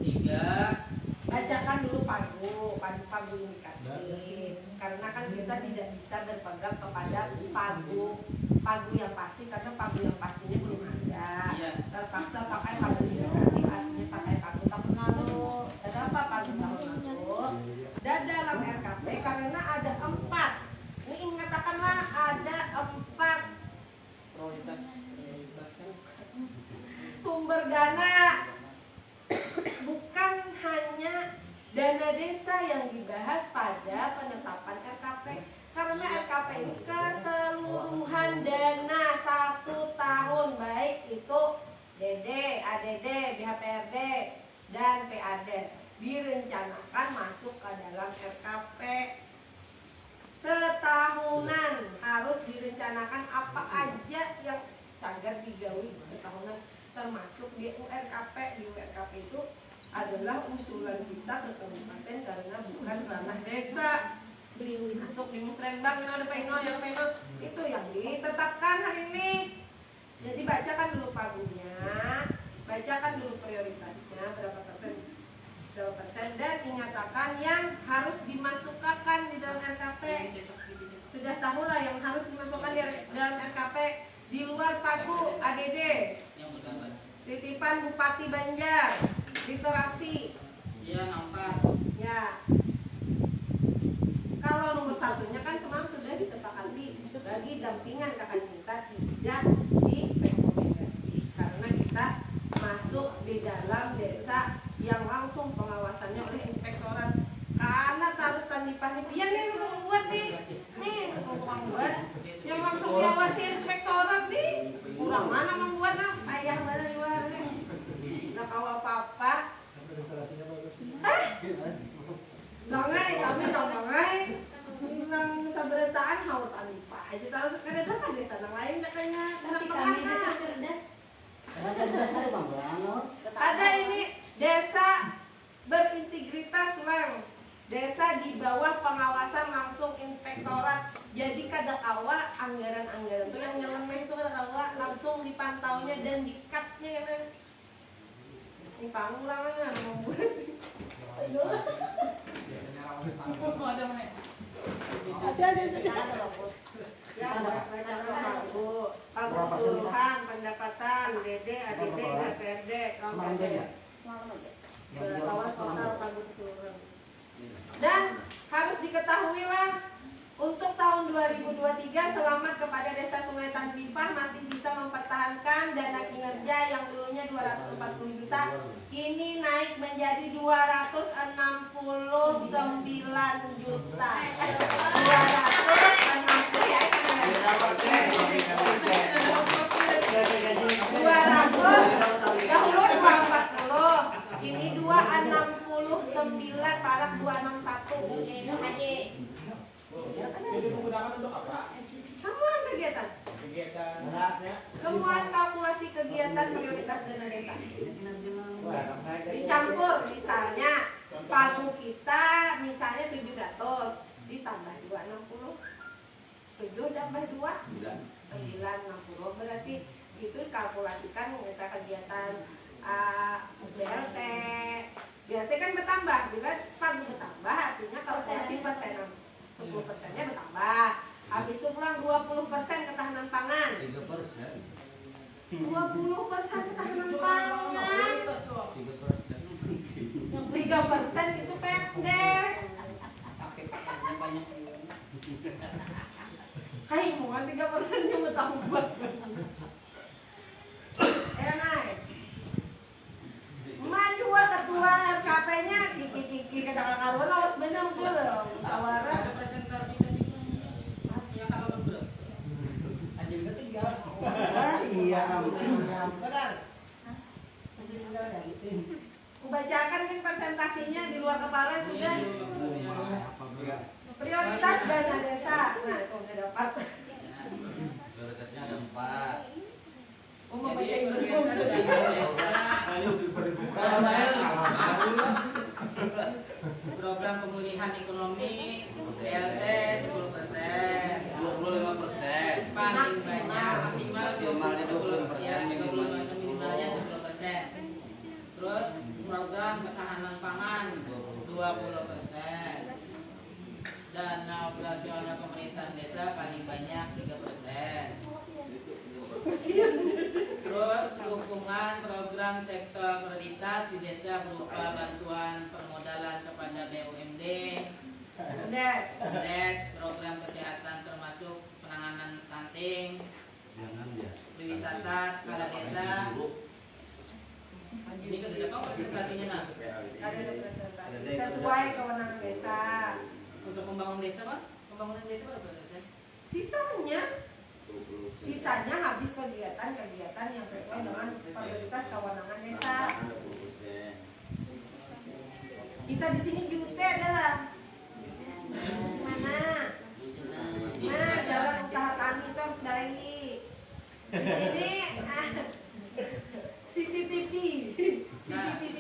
2023 bacakan dulu pagu indikatif, karena kan kita tidak bisa berpegang kepada pagu yang pasti karena pagu yang pastinya belum ada. Terpaksa pakai pagu indikatif, artinya pakai pagu tahun lalu. Kenapa pagu tahun lalu? Dan dalam RKP karena ada 4, ini katakanlah ada 4 prioritas sumber dana, bukan hanya dana desa yang dibahas pada penetapan RKP, karena RKP ini keseluruhan dana 1 tahun, baik itu DD, ADD, BHPRD, dan PADES direncanakan masuk ke dalam RKP setahunan. Harus direncanakan apa aja yang cagar digawi setahunan, termasuk di URKP. Di URKP itu adalah usulan kita ke kabupaten karena bukan ranah desa. Masuk di musrembang, ada peno, yang peno itu yang ditetapkan hari ini. Jadi bacakan dulu pagunya, bacakan dulu prioritasnya berapa persen, dan ingatakan yang harus dimasukkan di dalam RKP. Sudah tahu lah yang harus dimasukkan di dalam RKP di luar pagu ADD, titipan Bupati Banjar, literasi. Iya, nampak. Ya. Kalau nomor 1-nya kan semalam sudah disepakati bagi dampingan kakak cinta tidak direkomendasi karena kita masuk di dalam desa yang langsung pengawasannya oleh inspektorat. Karena harus tanipah nih, nih untuk membuat nih untuk membuat yang langsung diawasi inspektorat nih. Kurang mana membuat ayah mana di luar nih. Nggak tahu apa-apa. Bangai kami dong bangai. Bilang sabarataan hawa tanipah aja tahu sekarang ada desa lain katanya. Tapi kami desa cerdas. Ada ini desa berintegritas lang. Desa di bawah pengawasan langsung inspektorat. Jadi kada kawa anggaran-anggaran itu yang nyeleneh itu kada kawa langsung dipantaunya dan dikatnya kan. Ini panggung lah kan membuat. Ada mana? Ada ya, pagu keseluruhan pendapatan DD, ADD, DPRD, kawan total pagu keseluruhan. Dan harus diketahui lah untuk tahun 2023 selamat kepada Desa Sungai Tantripah masih bisa mempertahankan dana kinerja yang dulunya 240 juta ini naik menjadi 269 juta. 240 ini 269 parak 261. Jadi menggunakan untuk apa? Semua kegiatan. Semua kalkulasi kegiatan prioritas dana desa. Dicampur misalnya pagu kita misalnya 700 ditambah 260. 7 tambah 2 960 berarti itu kalkulasikan misalnya kegiatan BLT. BLT kan bertambah, bila pagu bertambah artinya kalkulasi persenan 10%-nya bertambah. Habis itu pulang 20% ketahanan pangan. 3%. 20% ketahanan pangan. 3% itu PMDes. Hai, mohon 3%-nya bertambah. Naik. Maju ketua RKP-nya kiki kadang-kadang harus benar dulu. Musyawarah Ada presentasi tadi yang kalau berapa? Anjing ketiga. Iya, ampun. Benar. Kubacakan kan presentasinya di luar kepala sudah. Prioritas dana desa. Nah, itu udah dapat. Prioritasnya ada 4. Membaca Jadi itu. prioritas dana desa. Program pemulihan ekonomi BLT 10%. 25%. Paling banyak maksimal Maksimalnya 20%, ya, 30% minimalnya 10%. Terus program program ketahanan pangan 20%. Dana operasional pemerintahan desa paling banyak 3%. Terus dukungan program sektor prioritas di desa berupa bantuan permodalan kepada BUMD, BUMDes, program kesehatan termasuk penanganan stunting, wisata skala desa. Ini kan tidak apa presentasinya nak? Ada representasi sesuai kewenangan desa. Untuk membangun desa pak? Pembangunan desa berapa persen? Sisanya habis kegiatan-kegiatan yang sesuai dengan prioritas kewenangan desa. Kita di sini jute adalah mana? Nah, jalan usaha tani itu harus baik. Di sini CCTV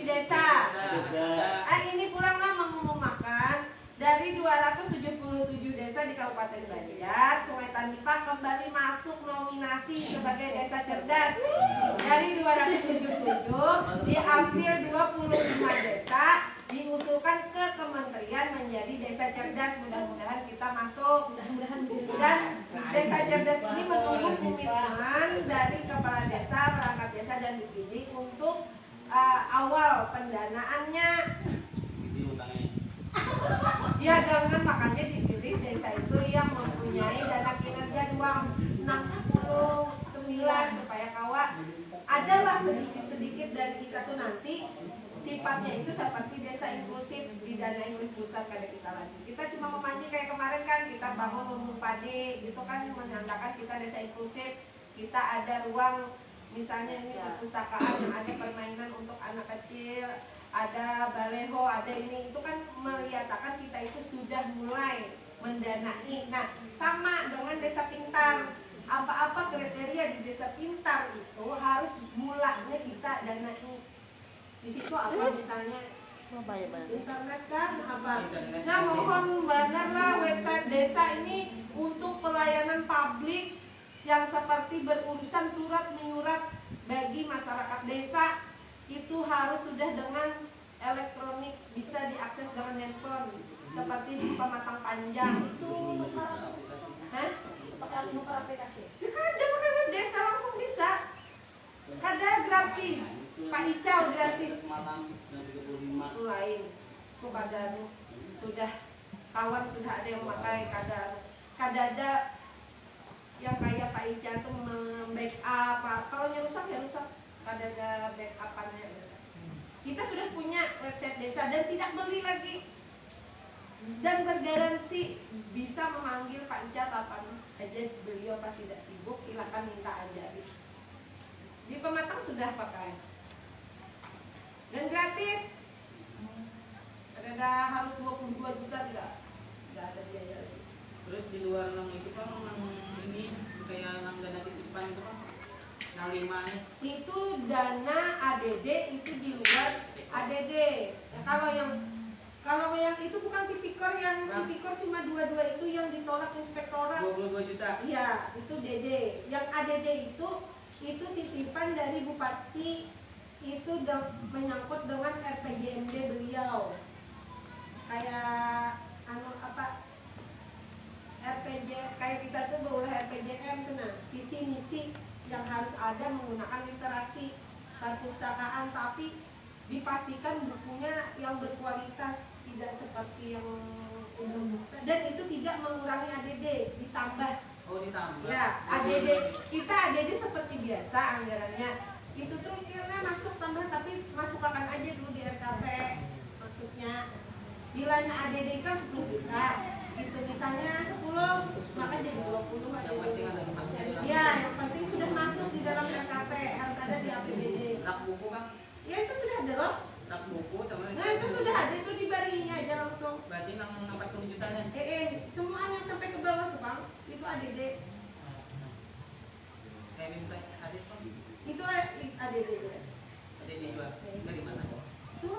desa. Ini pulanglah mengumumkan dari 277 desa di Kabupaten Banjar, Sungai Tandipa kembali masuk nominasi sebagai desa cerdas. Dari 277 diambil 25 desa, diusulkan ke kementerian menjadi desa cerdas. Mudah-mudahan kita masuk. Dan desa cerdas ini menunggu komitmen dari kepala desa, perangkat desa dan dipilih untuk awal pendanaannya. Ya, dengan makanya dipilih desa itu yang mempunyai dana kinerja 269 supaya kawa adalah sedikit-sedikit dari kita tuh nanti sifatnya itu seperti desa inklusif, didanai oleh pusat kada kita lagi. Kita cuma memancing kayak kemarin kan kita bangun lumbung padi gitu kan, menandakan kita desa inklusif. Kita ada ruang misalnya ini perpustakaan yang ada permainan untuk anak kecil, ada baleho, ada ini, itu kan melihatkan kita itu sudah mulai mendanai. Nah, sama dengan desa pintar. Apa-apa kriteria di desa pintar itu harus mulanya kita danai. Di situ apa misalnya internet kan apa? Nah, mohon bangetlah website desa ini untuk pelayanan publik yang seperti berurusan surat menyurat bagi masyarakat desa. Itu harus sudah dengan elektronik, bisa diakses dengan handphone seperti di Pematang Panjang itu nukar aplikasi ada pakai web desa langsung bisa, ada gratis, Pak Icau gratis itu lain itu kadar sudah kawan sudah ada yang memakai kadar ada yang kayak Pak Icau itu membackup kalau rusak ya rusak, ada backupannya. Kita sudah punya website desa dan tidak beli lagi dan bergaransi bisa memanggil Pak Ica kapan aja, beliau pasti tidak sibuk, silakan minta ajari. Di Pematang sudah pakai dan gratis. Ada harus 22 juta tidak ada biaya lagi. Terus di luar nang itu kan nang ini kayak nang dana titipan itu kan nang 5 nih. Itu dana ADD itu di luar ADD. Ya, kalau yang itu bukan tipikor, yang tipikor cuma 22 itu yang ditolak inspektorat 22 juta. Iya, itu DD. Yang ADD itu titipan dari Bupati, itu menyangkut dengan RPJMD beliau. Kayak RPJ, kayak kita tuh boleh RPJM tuh, nah visi misi yang harus ada menggunakan literasi perpustakaan, tapi dipastikan bukunya yang berkualitas, tidak seperti yang dan itu tidak mengurangi ADD, ditambah. Oh, ditambah. Ya, ADD kita ADD seperti biasa anggarannya. Itu tuh kira masuk tambah, tapi masukkan aja dulu di RKP maksudnya. Bilanya ADD kan 10 juta. Gitu misalnya 10, maka jadi 20 ADD. Ya, yang penting sudah masuk di dalam RKP, harus ada di APBD. Rak buku kan? Ya itu sudah ada loh. Rak buku sama. Nah itu sudah ada, itu di barinya aja langsung. Berarti nang 40 jutanya. Semua yang sampai ke bawah tuh Bang, itu ADD. Kayak minta hadis kan? Itu ADD juga. ADD juga. Dari mana? Itu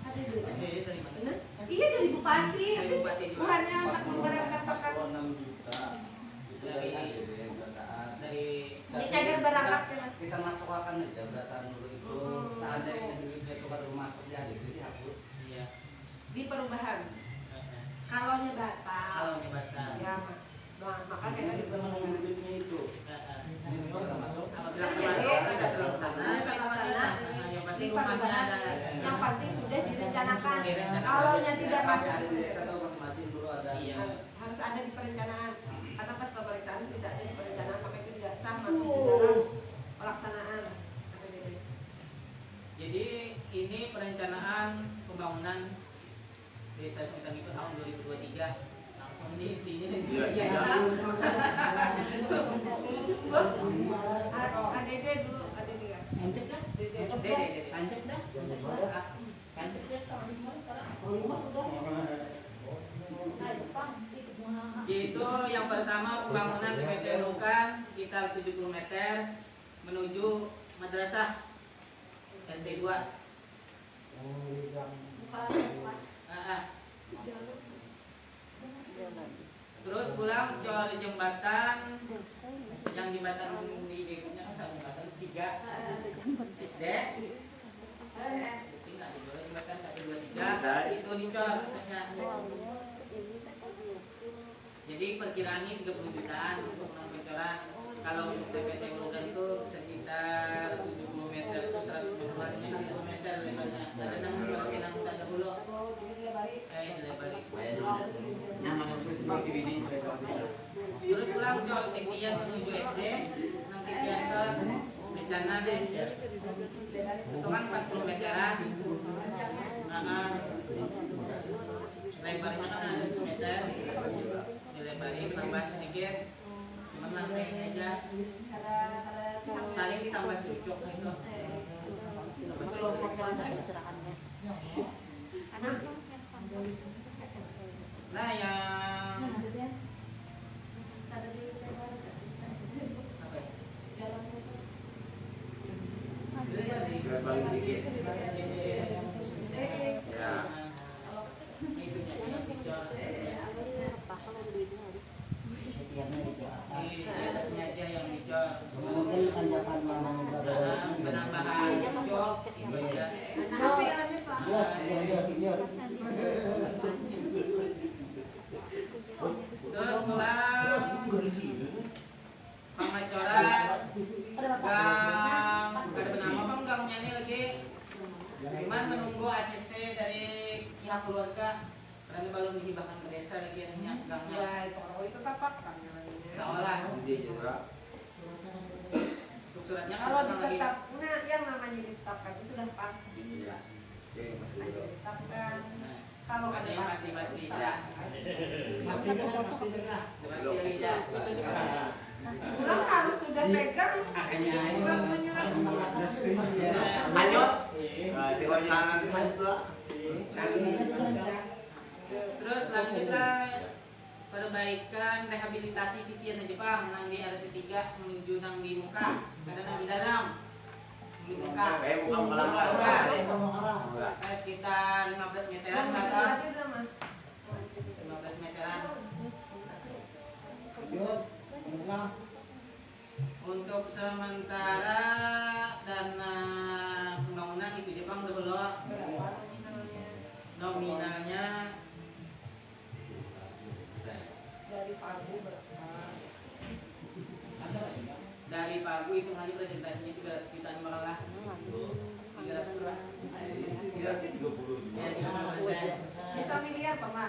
ADD. ADD dari mana? Benar? Iya dari Bupati. Dari Bupati juga. Bukannya kemarin katakan dari di cadar berangkat ya Mas. Kita masuk akan aja berdataan dulu itu seandainya duitnya itu baru masuk ya perubahan. Kalau batal. Kalau batal. Ya, makanya tadi perubahan. itu. Apabila termasuk ada terlaksana, yang penting rumahnya ada. Yang penting sudah direncanakan. Kalau yang tidak masuk, Masing-masing dulu ada. Iya. harus ada di perencanaan. Karena pas pemeriksaan tidak ada di perencanaan, maka itu tidak sah masuk di dalam pelaksanaan. Jadi ini perencanaan pembangunan Desa Sumitang itu tahun 2023. Langsung ini intinya dan juga Iya, iya. ADD dulu, ADD kan? Anjek dah. Anjek dah. Anjek dah setahun kemarin parah. Itu yang pertama pembangunan TPT Rukan sekitar 70 meter menuju madrasah RT 2. Terus pulang cor jembatan yang jembatan di berikutnya jembatan 3 SD. Tinggal di bawah jembatan 1 2 3 itu dicor atasnya. Jadi perkiraannya 30 jutaan untuk pencoran. Kalau untuk TPT Ulugan itu sekitar 70 meter itu 150 meter lebarnya. Ada yang seperti yang tanda bulu. Terus pulang col Titian menuju SD, nang Titian ke bencana deh. Itu kan 40 meteran. Nah, lebarnya kan ada 1 meter. Dilebarin tambah sedikit. Cuman lantainya aja. Paling ditambah cucuk gitu. Betul. Nah yang apa ya? Balik sedikit. Ya. Itu yang dicor. Di atasnya aja yang dicor. Mungkin tanjakan mana Penambahan cucuk itu aja. Terus pulang pengecoran gang ada benama apa gangnya ini lagi cuman menunggu ACC dari pihak keluarga karena belum dihibahkan ke desa lagi ininya gangnya itu tapak kan tak olah untuk suratnya kan kalau memang lagi ditetapkan, yang namanya ditetapkan itu sudah pasti. Ditetapkan. Kalau ada yang pasti ya pasti ya pulang harus sudah pegang. akhirnya Pulang menyerah. lanjut Lanjut. terus lanjutlah perbaikan rehabilitasi titian di Jepang nang di RT 3 menuju nang di muka ada nang di dalam di muka kayak sekitar 15 meteran kata 15 meteran untuk sementara dana pembangunan itu Jepang udah belum nominalnya dari Pagu itu nanti presentasinya 300 juta malah 300 juta ya 50%. Bisa miliar pernah.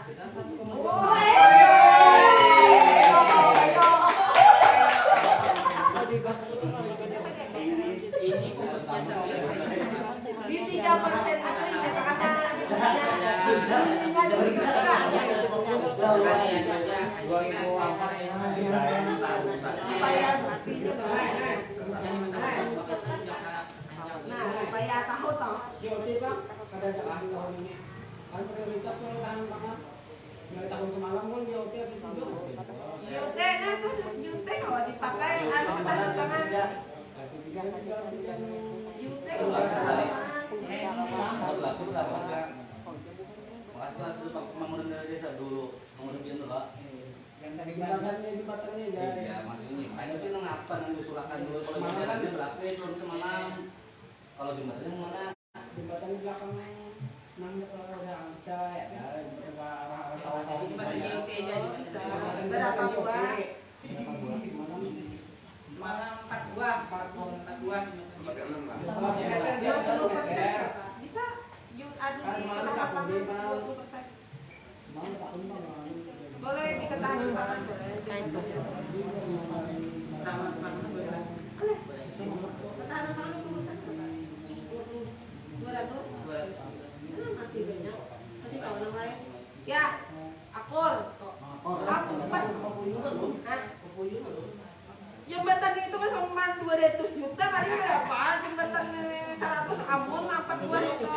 Ini fokusnya sambil Di 3% itu dikatakan supaya tahu toh. Kan prioritas tahun banget. Dari tahun semalam pun JOT ditunjuk. JOT nah tuh JOT kalau dipakai anu ketandatangan. JOT Bagus lah masa. Makasih dulu pembangunan dari desa dulu, pembangunan dulu. Yang tadi jembatannya dari Iya, maksudnya. Makanya itu ngapa nunggu surakan dulu kalau jembatannya berapa ya tahun semalam. Kalau jembatannya mana? jembatan di belakang Nang kalau bisa ya, arah sawah-sawah Di Batu JT aja di Batu Berapa buah? Semalam 4 buah, 4 buah di Batu JT. 20%. Bisa adu di lapangan 20%. Boleh diketahui lapangan boleh. Sama teman-teman boleh lah. Ketahanan pangan 200. 200. Masih banyak. Masih tahu yang lain. Ya, akor. Kamu cepat. Hah? Jembatan itu mah cuma 200 juta, kali berapa? Jembatan 100 amun, 4 buah itu.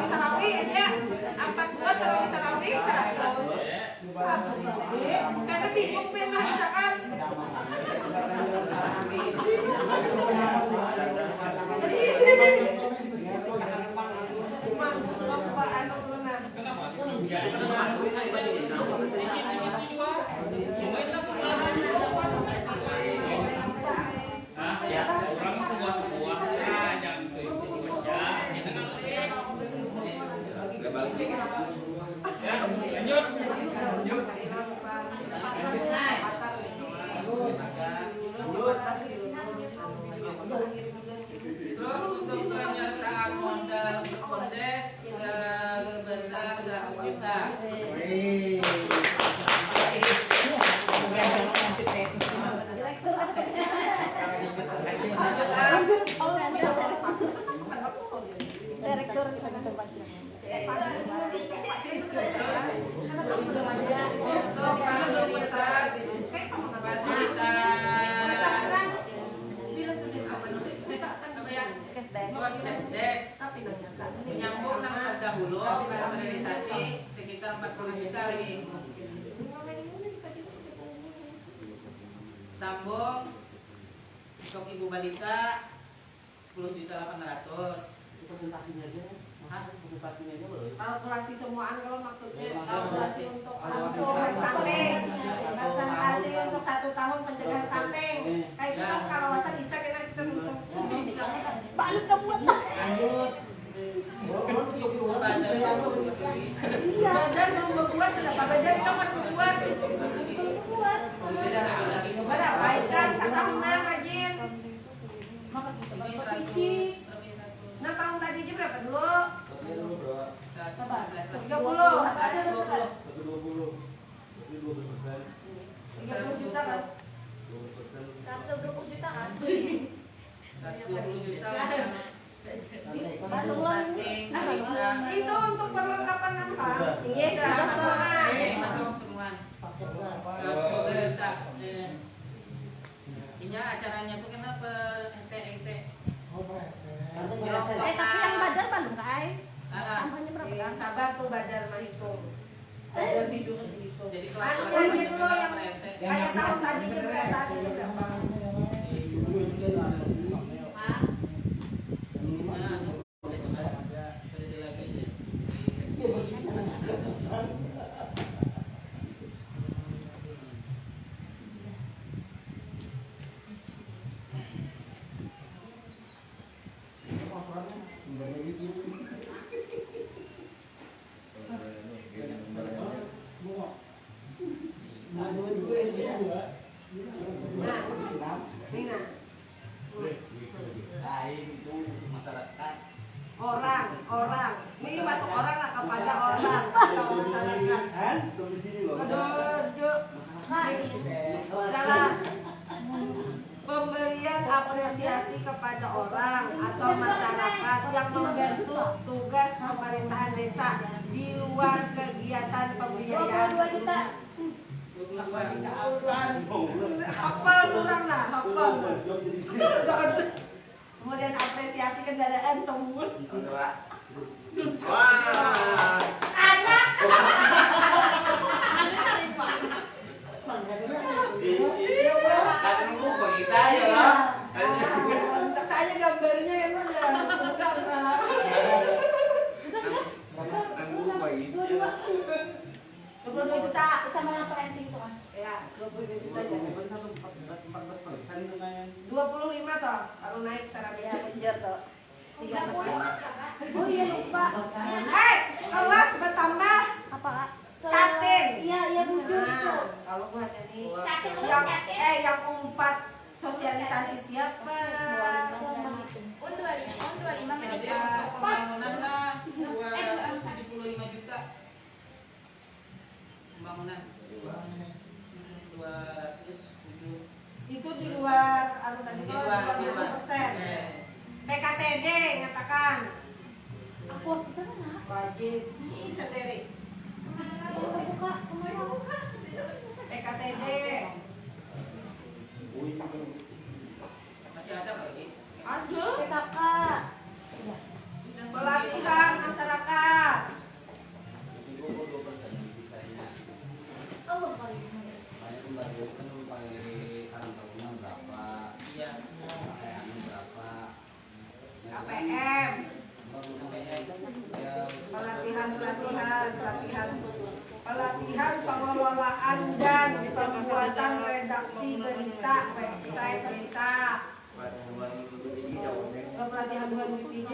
Sarawi aja. 4 buah sarawi 100. 100 lebih. Karena bingung memang misalkan. Terus untuk penyertaan modal kondes sebesar 100 juta. Direktur sana tempat. Menyambung nang terdahulu karena realisasi sekitar 40 juta lagi. Sambung untuk ibu balita 10 juta 800. Presentasinya aja. Presentasinya aja boleh. Kalkulasi semuaan kalau maksudnya Ya, kalkulasi untuk langsung Kalkulasi. stunting, presentasi untuk 1 tahun pencegahan stunting. Kayak itu kan kawasan bisa kita untuk bisa. Balik ke buat. Lanjut. Badan belum berbuat, kenapa badan kita mau berbuat? Berapa ikan? 1 tahunan rajin. Ini 100. 6 tahun tadi aja berapa dulu? 30. 30 juta kan? 120 juta kan? 120 juta. Itu untuk perlengkapan apa? Iya, Masuk semua. 120 juta. Ini acaranya tuh kenapa ente? Tapi yang badar belum kai? Tambahnya berapa kan? Sabar tuh badar mah hitung. Badar hitung. Jadi Anu kelas ini dulu yang kayak tahun tadi aja berapa? Orang, ini masuk orang lah kepada orang atau masyarakat. Dalam pemberian apresiasi kepada orang atau masyarakat yang membantu tugas pemerintahan desa di luar kegiatan pembiayaan. 22 juta. Hafal surang lah, hafal. Kemudian apresiasi kendaraan semua. Wah. Anak. Kan nunggu kita ya lah. Saya gambarnya ya Mas ya. Bukan lah. Nunggu kita. 22 juta Sama yang parenting tuh kan? ya, 22 juta aja. 14% lumayan. 25 toh, kalau naik secara Ya biasa. bener tuh. 30. Oh iya lupa. Iya, Wah, bener lah. Wajib. Ih, sendiri. Buka, kemana? PKTD. Masih ada Pak Lagi? Ada. PKK. Pelatihan masyarakat. Oh, kali. Makanya kembali kan pakai karang taruna berapa, Iya. pakai anu berapa, KPM. ya Pelatihan pengelolaan dan pembuatan redaksi berita website desa. Pelatihan buat BPD.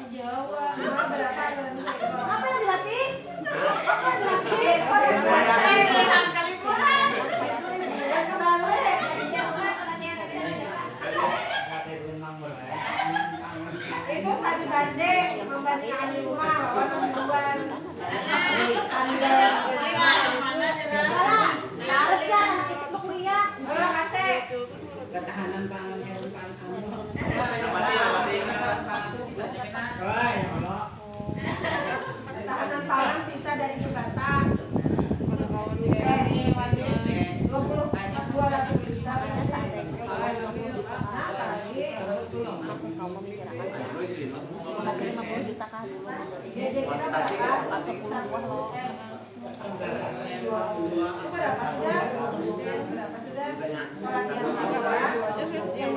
Jawa. Berapa dan Apa yang dilatih? Apa yang dilatih? pelatihan kali itu satu banding membandingkan di rumah lawan mingguan. Anda Salah. Harus kan anak itu mau kuliah. Ayo kasih. Ketahanan pangan yang pangan. Ketahanan pangan sisa dari jembatan. 200 juta. Masih kau memikirkan. 50 juta kan. Jadi kita berapa? 10 buah loh. Berapa sudah? Berapa sudah? Pelatihan masyarakat, insentif,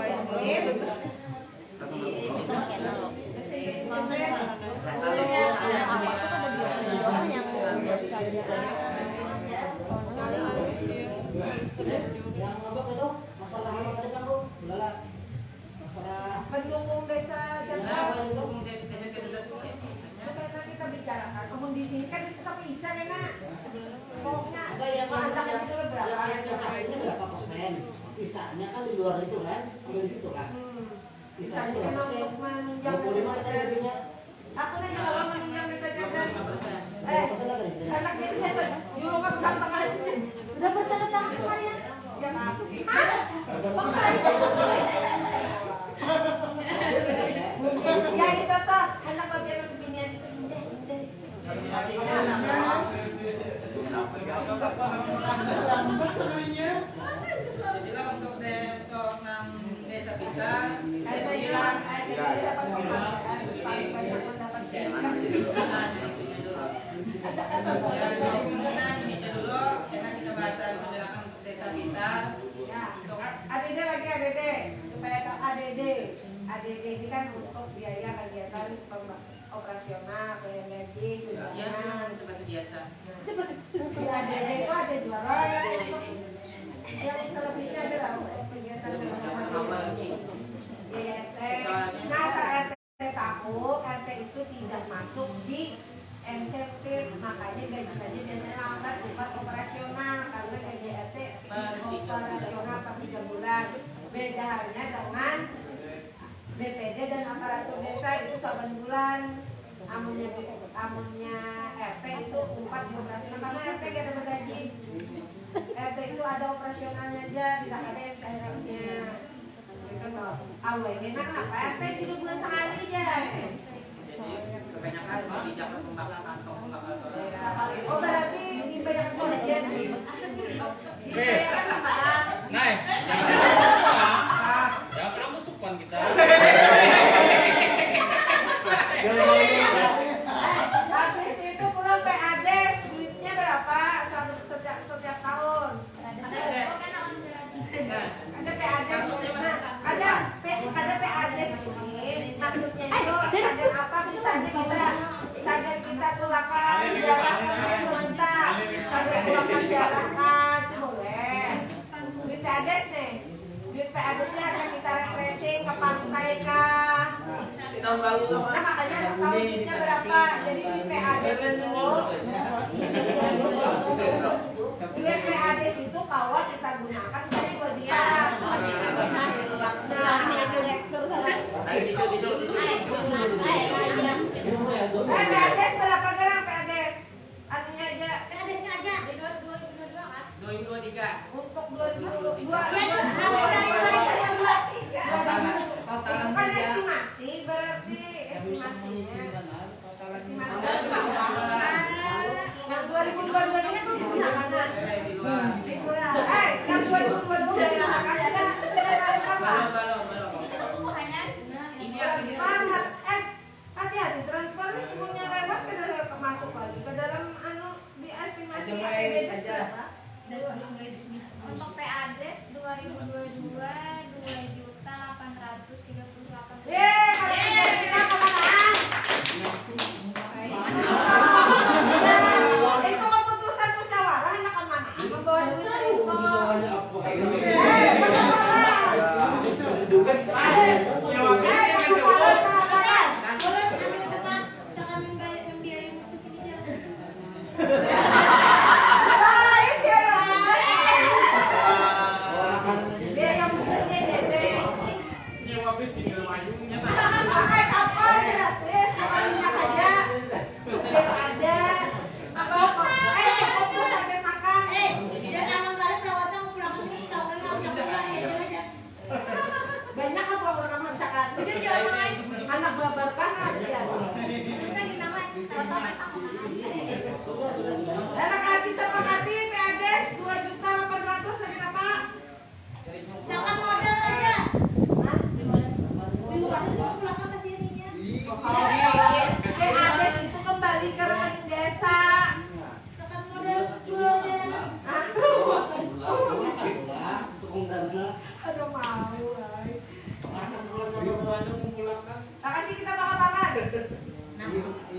Apa tuh ada dua orang yang biasa aja. Yang apa itu? Masalah apa tadi kan Bu? Lala. Masalah pendukung desa Nah, cerdas. pendukung desa cerdas itu ya, biasanya. Karena kita bicarakan, kemudian di sini kan itu sampai isa kan nak. Pokoknya ada yang anda kan itu berapa yang aslinya berapa persen? Sisanya kan di luar itu kan? Ada di situ kan? Sisanya kan untuk menunjang desa 25 kan cerdas. jadinya. Aku nanya kalau menunjang desa cerdas. 25%. Anaknya itu desa, dulu kan gampang aja. Sudah bertanda tangan kemarin. Ya maaf. Paksa itu. Ya itu toh, anak bagian beginian itu indah. Jadi lah untuk nang desa kita, Ada yang dapat penghargaan paling banyak mendapat ada kesempatan. ininya dulu, karena kita bahas penjelasan untuk desa kita. Ya, ADD lagi ADD supaya ke ADD ini kan untuk biaya kegiatan operasional, biaya gaji, Ya, tunjangan. seperti biasa. Si ADD itu ada dua orang. Yang selebihnya adalah kegiatan biaya RT. Nah, saat RT tahu RT itu tidak masuk di insentif, makanya gaji saja biasanya lambat bukan operasional karena gaji RT operasional per 3 bulan. Beda halnya dengan BPD dan aparatur desa itu 8 bulan. Amunnya RT itu 4 di operasional karena RT gak ada gaji. RT itu ada operasionalnya aja, tidak ada insentifnya. Itu loh. Allah ini kenapa RT 3 bulan sekali aja. Jadi kebanyakan di Jakarta pembakar kantong pembakar solar. Oh berarti dibayarkan polisian. Dibayarkan apa? Nay, jangan kamu supan kita. Habis itu pulang PADES, duitnya berapa? Setiap tahun. Ada PADES di mana? Ada PADES ini. Maksudnya itu sadar apa? Misalnya kita tulakan darah kita, sadar tulakan darah kan, boleh. Duit PADES nih. Duit PADES-nya akan kita refreshing ke pantai kah? Tahun baru. Nah makanya ada tahu duitnya berapa. Jadi duit PADES itu kalau kita gunakan misalnya 2 juta. Nah, direktur sama. PADES berapa gram PADES? Artinya aja. PADES-nya aja. 2023. Untuk 2022. Iya, hasilnya 2023. Itu kan estimasi berarti estimasinya.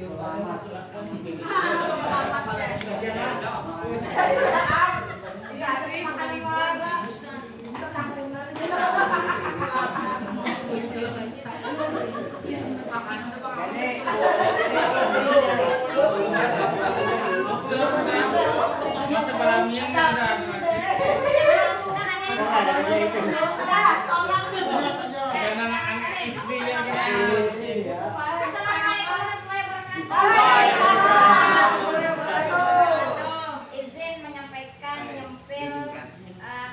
Iya, makan warga. Setahunan. Masa barangnya nggak ada. Dan anak istri yang gitu. Izin menyampaikan nyempil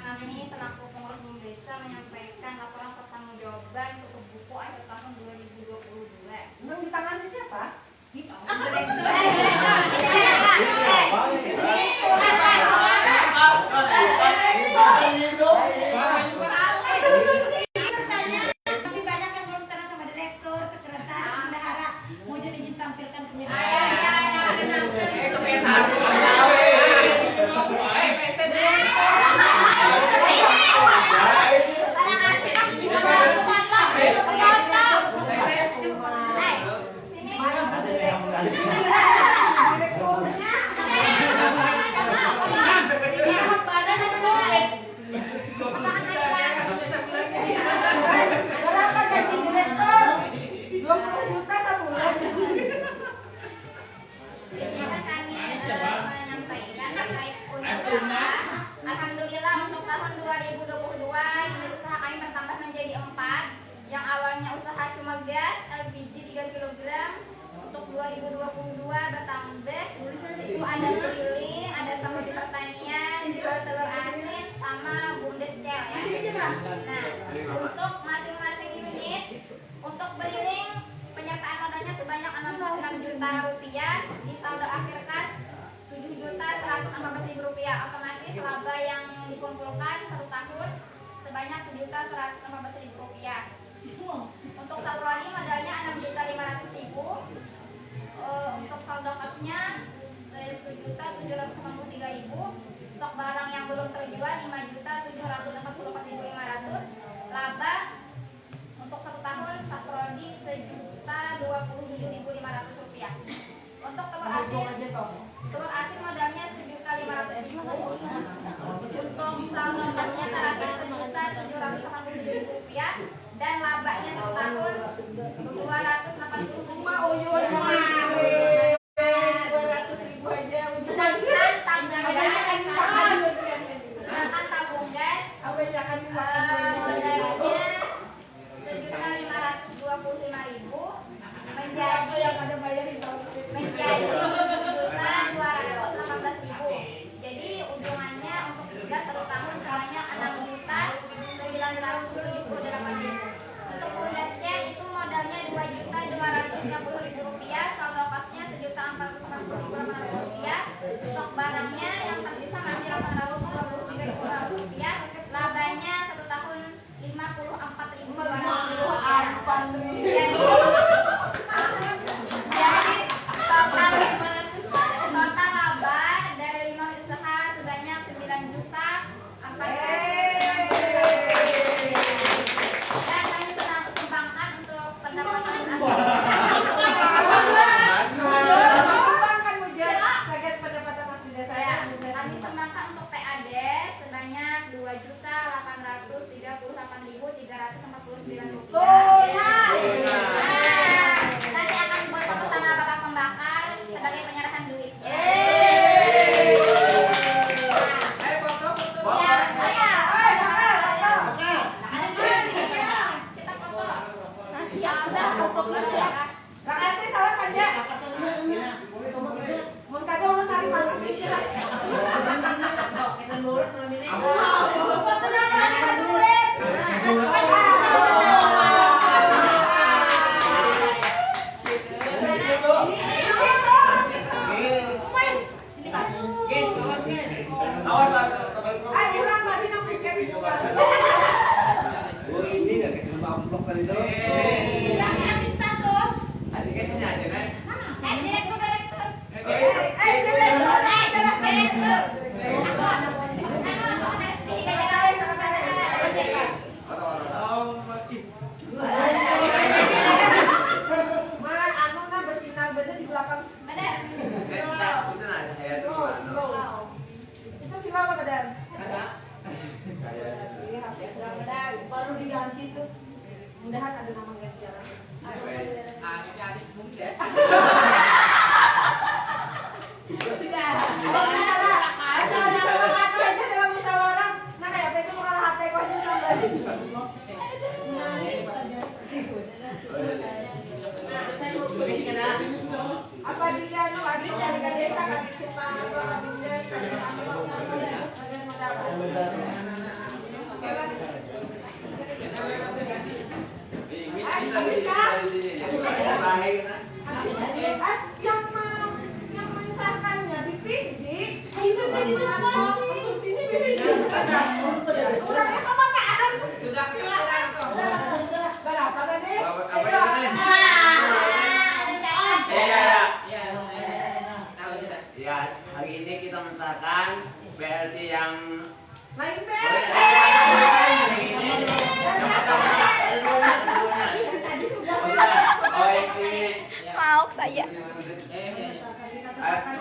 kami selaku pengurus umum desa menyampaikan laporan pertanggungjawaban untuk buku akhir tahun 2022. Emang di tangannya siapa? Masih banyak yang belum kenal sama direktur, sekretaris, bendahara. Mau jadi izin tampilkan punya Berapa gaji direktur? 20 juta sebulan. Izinkan kami menyampaikan terkait unit usaha. Alhamdulillah untuk tahun 2022 unit usaha kami bertambah menjadi 4. Yang awalnya usaha cuma gas LPG 3 kg untuk 2022 bertambah itu ada keliling, ada samurai pertanian, jual telur asin sama bumdes kel ya. Nah, untuk masing-masing unit untuk beliling penyertaan modalnya sebanyak 66 juta rupiah, di saldo akhir kas 7.114.000 rupiah. Otomatis laba yang dikumpulkan 1 tahun sebanyak 1.114.000 rupiah. Untuk saprodi modalnya 6.500.000. Untuk saldo kasnya 1.783.000. Stok barang yang belum terjual 5.744.500. Laba untuk 1 tahun saprodi 1.027.500 rupiah. Untuk telur asin modalnya 1.500.000. Untuk saldo kasnya terakhir 1.787.000 rupiah dan labanya 1 tahun 280.000. Mak Uyun jangan pilih 200.000 aja. Sedangkan tabung gas Apa jangan dimakan modalnya 1.525.000 menjadi yang ada bayarin tahun menjadi 7.218.000. Jadi ujungannya untuk gas 1 tahun sebanyak 6.978.000. Untuk bundesnya itu modalnya 2 Apa dia nu adik dari desa kali simpang atau kali desa kali kalian modal. Yang mensahkannya dipindik, itu dari mana sih? Orangnya pemakaan. Sudah kekeluaran kok. Berapa tadi? Ya, tahu tidak? Ya, hari ini kita mensahkan BLT yang Lain be. Tadi sudah oh ini Mau saya.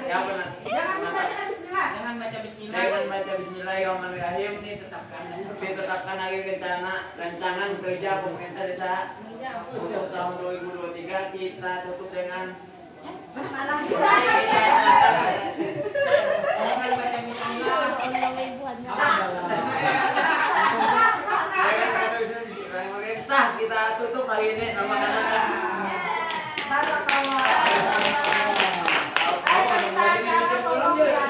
yang benar. Jangan membaca bismillah. Jangan baca bismillah. Dengan baca Bismillahirrahmanirrahim ditetapkan hari rancangan kerja pemerintah desa untuk tahun 2023 kita tutup dengan Malah Jangan baca bismillah. sah kita tutup hari ini nama kanaka. Barakallah. Ayo kita jalan tolong ya.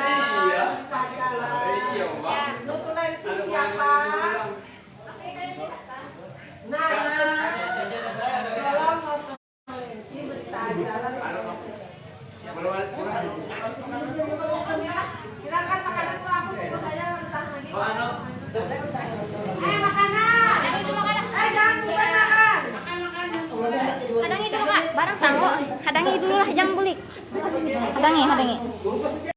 Kita jalan. Notulensi siapa? Nah, tolong notulensi berita jalan. Silakan makanan aku buku saya entah lagi. Makanan. Jangan bukan makan. Hadangi dulu Kak, barang sanggup. Hadangi dulu lah, jangan bulik. Hadangi.